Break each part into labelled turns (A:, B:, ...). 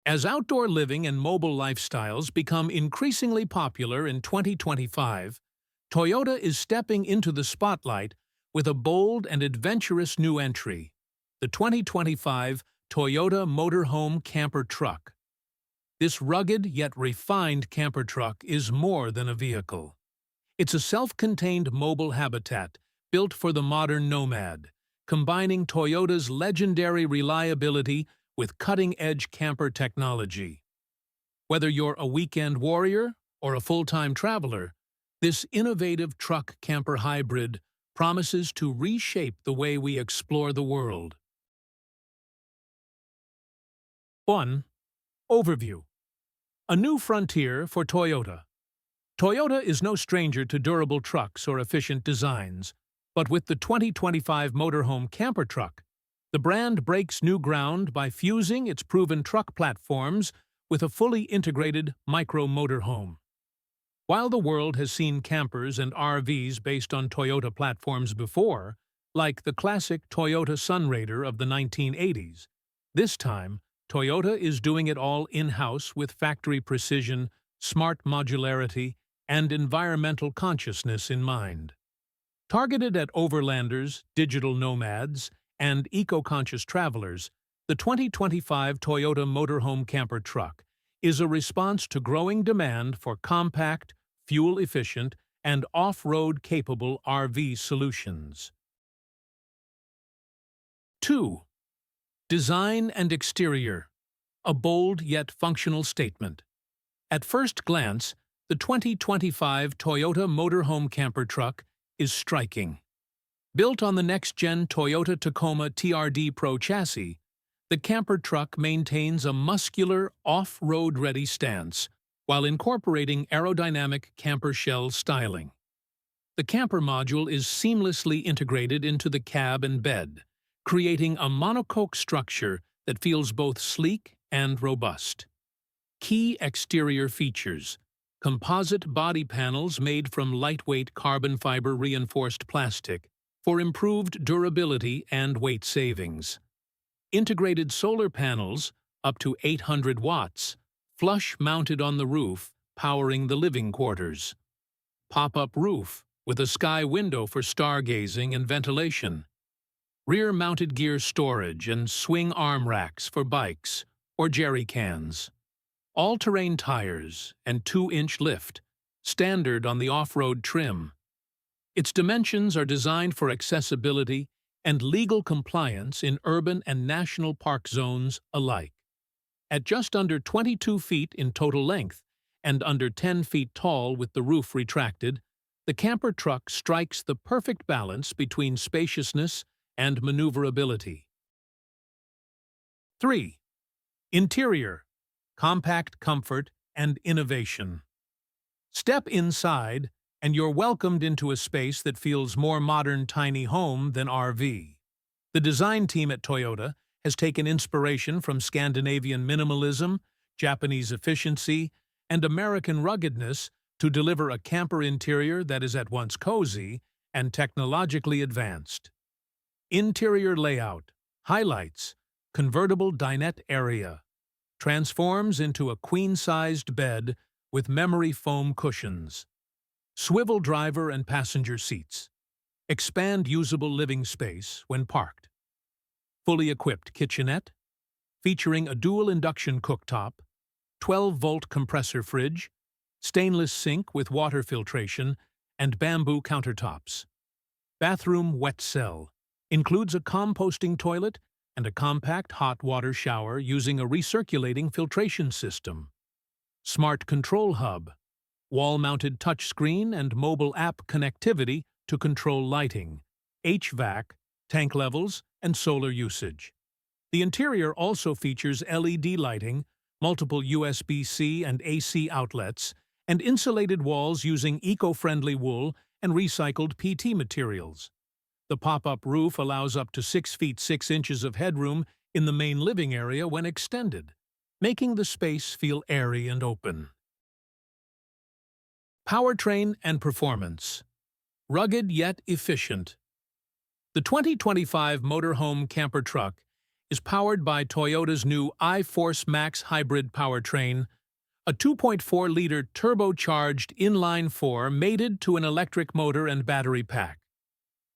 A: As outdoor living and mobile lifestyles become increasingly popular in 2025, Toyota is stepping into the spotlight with a bold and adventurous new entry, the 2025 Toyota Motorhome Camper Truck. This rugged yet refined camper truck is more than a vehicle. It's a self-contained mobile habitat built for the modern nomad, combining Toyota's legendary reliability with cutting-edge camper technology. Whether you're a weekend warrior or a full-time traveler, this innovative truck-camper hybrid promises to reshape the way we explore the world. 1. Overview. A new frontier for Toyota. Toyota is no stranger to durable trucks or efficient designs, but with the 2025 Motorhome Camper Truck, the brand breaks new ground by fusing its proven truck platforms with a fully integrated micro-motorhome. While the world has seen campers and RVs based on Toyota platforms before, like the classic Toyota Sunraider of the 1980s, this time Toyota is doing it all in-house with factory precision, smart modularity, and environmental consciousness in mind. Targeted at overlanders, digital nomads, and eco-conscious travelers, the 2025 Toyota Motorhome Camper Truck is a response to growing demand for compact, fuel-efficient, and off-road-capable RV solutions. 2. Design and exterior. A bold yet functional statement. At first glance, the 2025 Toyota Motorhome Camper Truck is striking. Built on the next-gen Toyota Tacoma TRD Pro chassis, the camper truck maintains a muscular, off-road-ready stance while incorporating aerodynamic camper shell styling. The camper module is seamlessly integrated into the cab and bed, creating a monocoque structure that feels both sleek and robust. Key exterior features: composite body panels made from lightweight carbon fiber reinforced plastic for improved durability and weight savings. Integrated solar panels, up to 800 watts, flush-mounted on the roof, powering the living quarters. Pop-up roof, with a sky window for stargazing and ventilation. Rear-mounted gear storage and swing arm racks for bikes or jerry cans. All-terrain tires and 2-inch lift, standard on the off-road trim. Its dimensions are designed for accessibility and legal compliance in urban and national park zones alike. At just under 22 feet in total length and under 10 feet tall with the roof retracted, the camper truck strikes the perfect balance between spaciousness and maneuverability. 3. Interior. Compact comfort and innovation. Step inside, and you're welcomed into a space that feels more modern tiny home than RV. The design team at Toyota has taken inspiration from Scandinavian minimalism, Japanese efficiency, and American ruggedness to deliver a camper interior that is at once cozy and technologically advanced. Interior layout. Highlights: convertible dinette area. Transforms into a queen-sized bed with memory foam cushions. Swivel driver and passenger seats. Expand usable living space when parked. Fully equipped kitchenette, featuring a dual induction cooktop, 12-volt compressor fridge, stainless sink with water filtration, and bamboo countertops. Bathroom wet cell. Includes a composting toilet and a compact hot water shower using a recirculating filtration system. Smart control hub. Wall-mounted touchscreen and mobile app connectivity to control lighting, HVAC, tank levels, and solar usage. The interior also features LED lighting, multiple USB-C and AC outlets, and insulated walls using eco-friendly wool and recycled PT materials. The pop-up roof allows up to 6 feet 6 inches of headroom in the main living area when extended, making the space feel airy and open. Powertrain and performance. Rugged yet efficient. The 2025 Motorhome Camper Truck is powered by Toyota's new iForce Max hybrid powertrain, a 2.4-liter turbocharged inline-4 mated to an electric motor and battery pack.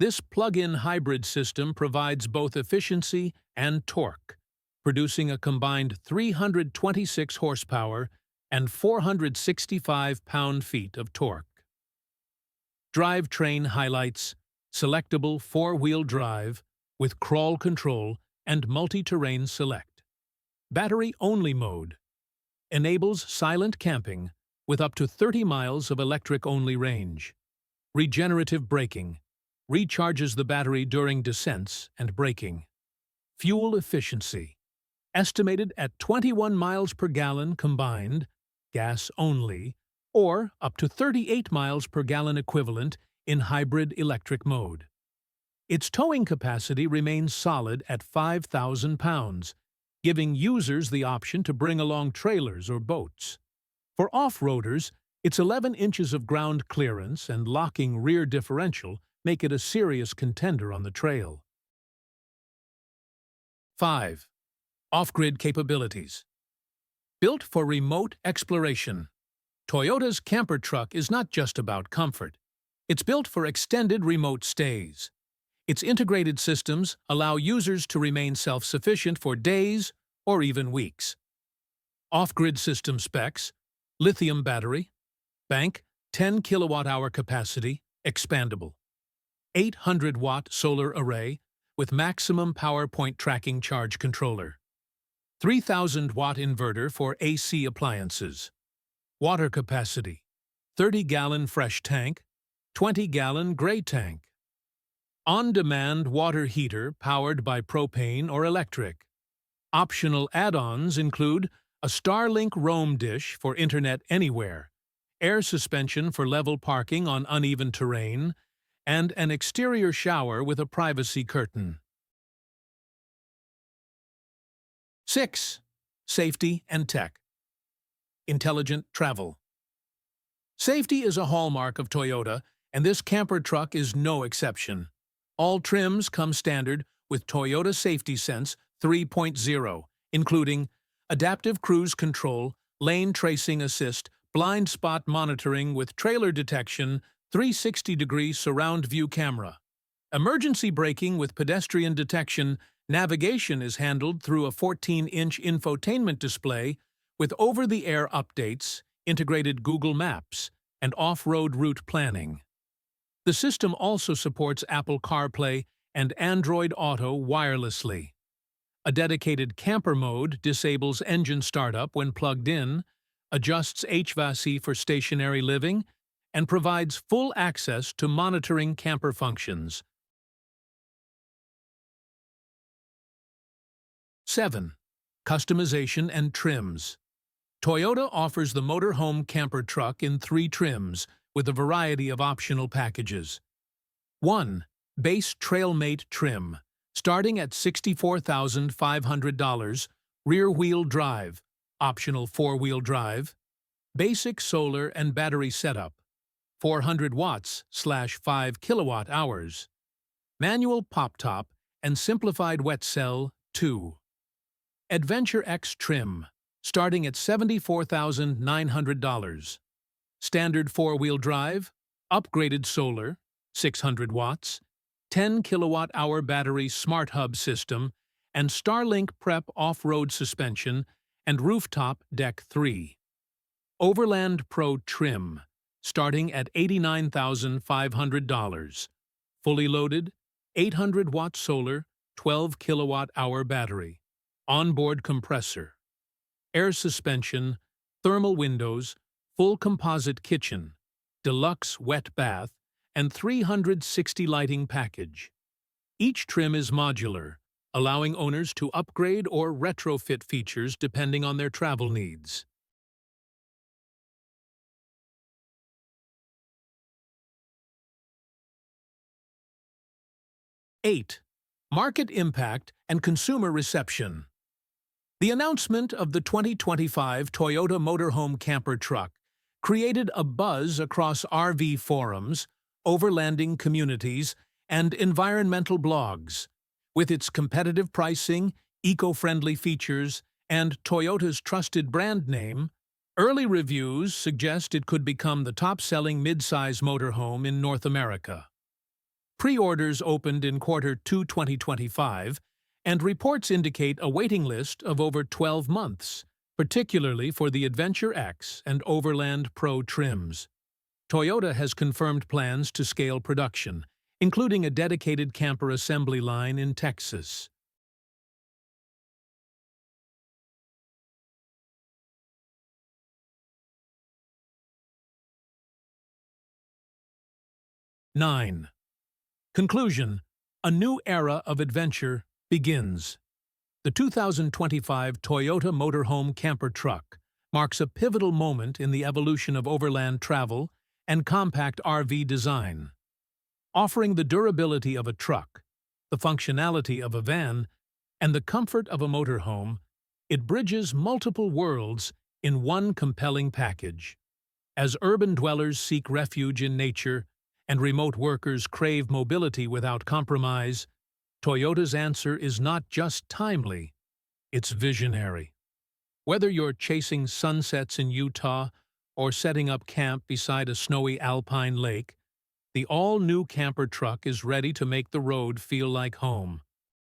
A: This plug-in hybrid system provides both efficiency and torque, producing a combined 326 horsepower and 465 pound-feet of torque. Drivetrain highlights: selectable four-wheel drive with crawl control and multi-terrain select. Battery-only mode enables silent camping with up to 30 miles of electric-only range. Regenerative braking recharges the battery during descents and braking. Fuel efficiency estimated at 21 miles per gallon combined, gas only, or up to 38 miles per gallon equivalent in hybrid electric mode. Its towing capacity remains solid at 5,000 pounds, giving users the option to bring along trailers or boats. For off-roaders, its 11 inches of ground clearance and locking rear differential make it a serious contender on the trail. 5. OffGrid Capabilities. Built for remote exploration, Toyota's camper truck is not just about comfort. It's built for extended remote stays. Its integrated systems allow users to remain self-sufficient for days or even weeks. Off-grid system specs: lithium battery, bank, 10 kilowatt-hour capacity, expandable. 800-watt solar array with maximum power point tracking charge controller. 3,000-watt inverter for AC appliances. Water capacity: 30-gallon fresh tank, 20-gallon gray tank. On-demand water heater powered by propane or electric. Optional add-ons include a Starlink roam dish for internet anywhere, air suspension for level parking on uneven terrain, and an exterior shower with a privacy curtain. 6. Safety and tech. Intelligent travel. Safety is a hallmark of Toyota, and this camper truck is no exception. All trims come standard with Toyota Safety Sense 3.0, including adaptive cruise control, lane tracing assist, blind spot monitoring with trailer detection, 360-degree surround view camera. Emergency braking with pedestrian detection. Navigation is handled through a 14-inch infotainment display with over-the-air updates, integrated Google Maps, and off-road route planning. The system also supports Apple CarPlay and Android Auto wirelessly. A dedicated camper mode disables engine startup when plugged in, adjusts HVAC for stationary living, and provides full access to monitoring camper functions. 7. Customization and trims. Toyota offers the Motorhome camper truck in 3 trims, with a variety of optional packages. 1. Base Trailmate trim, starting at $64,500, rear-wheel drive, optional 4-wheel drive, basic solar and battery setup, 400 watts/5 kilowatt hours, manual pop-top and simplified wet cell 2. Adventure X trim, starting at $74,900. Standard 4-wheel drive, upgraded solar, 600 watts, 10 kilowatt-hour battery smart hub system, and Starlink Prep off-road suspension and rooftop deck 3. Overland Pro trim, starting at $89,500. Fully loaded, 800-watt solar, 12 kilowatt-hour battery, onboard compressor, air suspension, thermal windows, full composite kitchen, deluxe wet bath, and 360 lighting package. Each trim is modular, allowing owners to upgrade or retrofit features depending on their travel needs. 8. Market impact and consumer reception. The announcement of the 2025 Toyota Motorhome camper truck created a buzz across RV forums, overlanding communities, and environmental blogs. With its competitive pricing, eco-friendly features, and Toyota's trusted brand name, early reviews suggest it could become the top-selling mid-size motorhome in North America. Pre-orders opened in Q2 2025, and reports indicate a waiting list of over 12 months, particularly for the Adventure X and Overland Pro trims. Toyota has confirmed plans to scale production, including a dedicated camper assembly line in Texas. Nine. Conclusion: a new era of adventure begins. The 2025 Toyota Motorhome camper truck marks a pivotal moment in the evolution of overland travel and compact RV design. Offering the durability of a truck, the functionality of a van, and the comfort of a motorhome, it bridges multiple worlds in one compelling package. As urban dwellers seek refuge in nature and remote workers crave mobility without compromise, Toyota's answer is not just timely, it's visionary. Whether you're chasing sunsets in Utah or setting up camp beside a snowy alpine lake, the all-new camper truck is ready to make the road feel like home.